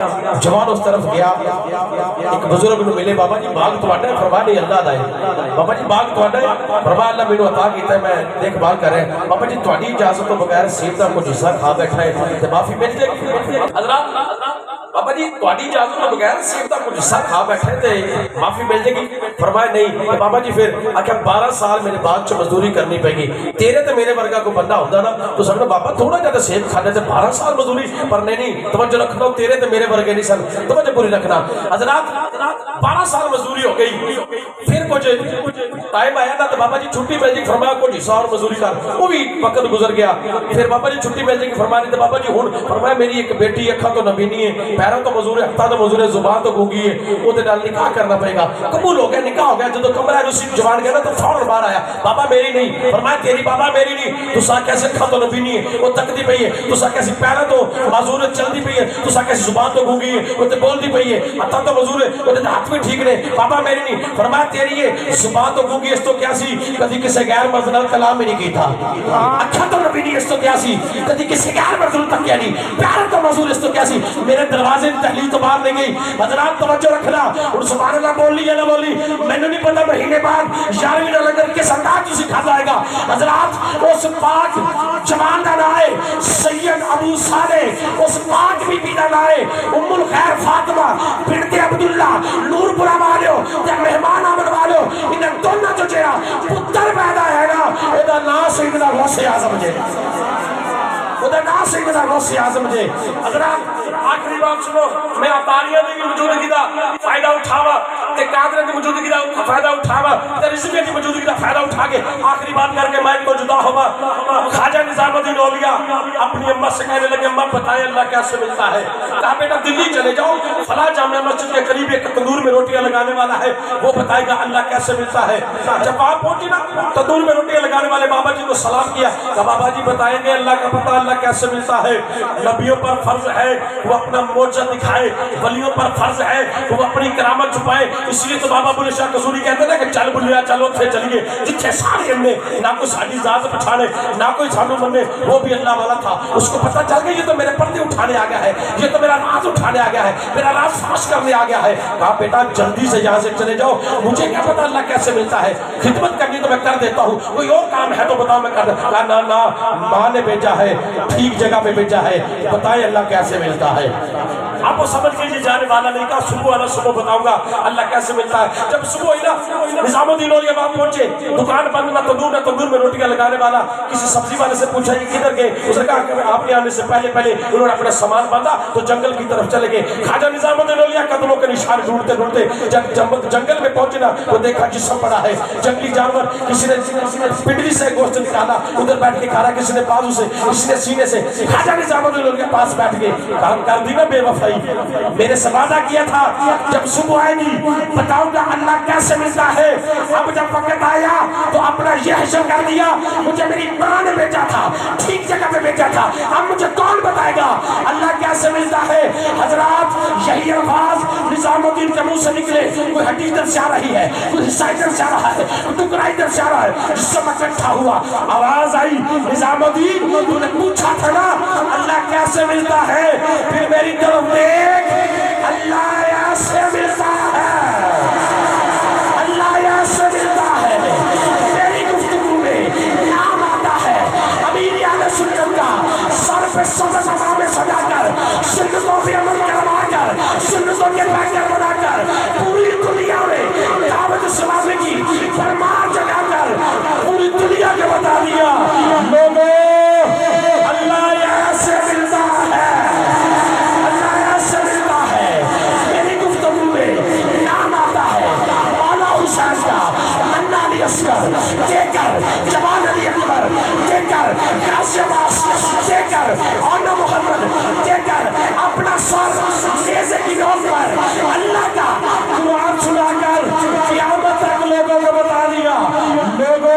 جوان اس طرف گیا، ایک بزرگ نے ملے، بابا جی باغ تواڈا ہے؟ فرمایا نہیں اللہ دا ہے۔ بابا جی باغ تواڈا ہے؟ فرمایا اللہ مینوں عطا کیتا ہے، میں دیکھ بھال کر رہا ہوں۔ بابا جی تواڈی اجازت تو بغیر سیب دا کچھ حصہ کھا بیٹھا ہے تے معافی مل جائے گی؟ حضرات بابا جی تواڈی اجازت تو بغیر سیب دا کچھ حصہ کھا بیٹھے تے معافی مل جائے گی؟ فرمایا نہیں۔ بابا جی پھر آخیا 12 سال میرے باغ چ مزدوری کرنی پے گی، تیرے تے میرے ورگا کوئی بندہ ہوندا نا تو سمجھو بابا تھوڑا جہا سیب کھانے تے 12 سال مزدوری، پر نہیں توجہ رکھنا تیرے تے میرے ورگے نہیں سن، توجہ پوری رکھنا۔ حضرات 12 سال مزدوری ہو گئی، پھر کچھ ٹائم آیا نا تو بابا جی چھٹی مل جائے، فرمایا کچھ حصہ اور مزدوری کر، وہ بھی وقت گزر گیا۔ پھر بابا جی چھٹی مل جائے گی، فرمایا نہیں تو بابا جی ہن، فرمایا میری ایک بیٹی اکھاں تو نبینی ہے، پیروں تو مزدور ہے، ہتھاں تو مزدور ہے، زبان تو گونگی ہے، وہ نال نکاح کرنا پڑے گا۔ قبول ہو گیا، نکاح ہو گیا۔ جب کمرہ رسی جوان گیا نا تو فوراً باہر آیا، بابا میری نہیں، فرمایا تیری بابا میری نہیں، تو سا کیسے اکھاں تو نبینی ہے، وہ تکدی پئی ہے، تو سا کیسی پیروں تو معذور ہے، چلدی پئی ہے، تو سا کیسی زبان تو گونگی ہے، وہ تے بولدی پئی ہے، ہتھاں تو مزدور ہے، وہ تے ہاتھ بھی ٹھیک نے، بابا میری نہیں۔ فرمایا تیری ہے زبان تو گونگی، اس تو کیا سی کدی کسی غیر مرد نال کلام ہی نہیں کیتا، اکھاں تو نبینی، اس تو کیا سی کدی کسی غیر مرد نال تکیا نہیں، پیروں تو مزدور، اس تو کیا سی میرے دروازے کی تحلیل تو باہر نہیں گئی۔ حضرات توجہ رکھنا، اور سبحان اللہ بولی یا نہ بولی میں نے نہیں پتا، مہینے بعد 11ویں نلندر کس انداز سے سکھا جائے گا۔ حضرات اس پاک جوان کا نام ہے سید ابو صالح، اس پاک بی بی کا نام ہے ام الخیر فاطمہ بنت عبداللہ، نور پورا والو تے مہمان آمد والو، انہیں دونوں جو جہاں پتر پیدا ہے نا ادا نام سیدنا غوث اعظم جے، ادا نام سیدنا غوث اعظم جے۔ حضرات آخری بات سنو، میں اطاریہ دی موجودگی دا فائدہ اٹھاوا تے قادر دی موجودگی دا فائدہ اٹھاوا تے رزقی دی موجودگی دا فائدہ اٹھا کے آخری بات کر کے مائک کو جدا ہوا۔ خواجہ نظام الدین اولیاء اپنی اماں سے کہنے لگے اماں بتائیں اللہ کیسے ملتا ہے؟ کہا بیٹا دلی چلے جاؤ، فلاں جامعہ مسجد کے قریب ایک تندور میں روٹیاں لگانے والا ہے، وہ بتائے گا اللہ کیسے ملتا ہے۔ جب آپ پہنچی نا تندور میں روٹیاں لگانے والے بابا جی کو سلام کیا، کہا بابا جی بتائیں گے اللہ کا پتہ اللہ کیسے ملتا ہے؟ نبیوں پر فرض ہے وہ اپنا موجہ دکھائے، ولیوں پر فرض ہے وہ اپنی کرامت چھپائے، اس لیے تو بابا بلے شاہ قصوری کہتے ہیں کہ چل بلیا چلو تھے چلیے، جتھے سارے ہم نے نہ کوئی ساری ذات پچھانے نہ کوئی سانو مننے، وہ بھی اللہ والا تھا، اس کو پتہ چل گیا یہ تو میرے پردے اٹھانے آ گیا ہے، یہ تو میرا راز اٹھانے آ گیا ہے، میرا راز فاش کرنے آ گیا ہے۔ کہا بیٹا جلدی سے یہاں سے چلے جاؤ، مجھے کیا پتا اللہ کیسے ملتا ہے، خدمت کرنی تو میں کر دیتا ہوں، کوئی اور کام ہے تو بتاؤ میں کر دیتا ہوں۔ کہا نا نا ماں نے بھیجا ہے، ٹھیک جگہ پہ بھیجا ہے، بتائیں اللہ کیسے ملتا ہے۔ آپ وہ سمجھ کے جانے والا نہیں، کہا صبح والا صبح بتاؤں گا اللہ کیسے ملتا ہے۔ جب صبح ہوئی نا نظام الدین اولیاء وہاں پہنچے، دکان بند نہ تندور میں روٹیاں لگانے والا کسی سبزی والے سے پوچھا یہ کدھر گئے، اس نے کہا کہ آپ نے آنے سے پہلے انہوں نے اپنا سامان باندھا تو جنگل کی طرف چلے گئے۔ خواجہ نظام الدین اولیاء قدموں کے نشان ڈھونڈتے ڈھونڈتے جب جنگل میں پہنچے نا وہ دیکھا جسم پڑا ہے، جنگلی جانور، کسی نے پنڈلی سے گوشت نکالا ادھر بیٹھ کے کھا رہا، کسی نے بازو سے، کسی نے سینے سے۔ خواجہ نظام الدین اولیاء کے پاس بیٹھ گئے، کہا کر دی نا بے وفائی، میرے سے وعدہ کیا تھا جب صبح آئے گی بتاؤں گا اللہ کیسے ملتا ہے۔ اب جب وقت آیا تو اپنا یہ حشر کر دیا، مجھے میری ماں نے بھیجا تھا، ٹھیک جگہ پہ بھیجا تھا، اب مجھے کون بتائے گا اللہ کیسے ملتا ہے۔ حضرات یہی الفاظ نظام الدین کے منہ سے نکلے، کوئی ہڈی ادھر سے آ رہی ہے، کوئی حصہ ادھر سے آ رہا ہے، کوئی ٹکڑا ادھر سے آ رہا ہے، جس سے میں اکٹھا ہوا، آواز آئی نظام الدین تو نے پوچھا تھا نا اللہ کیسے ملتا ہے، پھر میری طرف دیکھ اللہ ایسے ملتا ہے، اللہ ایسے ملتا ہے۔ میری گفتگو میں نام آتا ہے امیر اہل سنت کا، سر پہ صدر نظام میں سجا کر، سنتوں پہ عمل کروا کر، سنتوں کے پیکر بنا کر پوری دنیا میں دعوت اسلامی کی فرمان جگا کر پوری دنیا کے بتا دیا لوگوں اللہ ایسے ملتا ہے، اللہ ایسے ملتا ہے۔ میری گفتگو میں نام آتا ہے مولا حسین کا، منا علی اصغر دے کر، جوان علی اکبر دے کر، قاسم عباس دے کر، اونا محمد دے کر، اپنا سر نیزے کی نوک پر اللہ کا قرآن سنا کر قیامت تک لوگوں کو بتا دیا لوگوں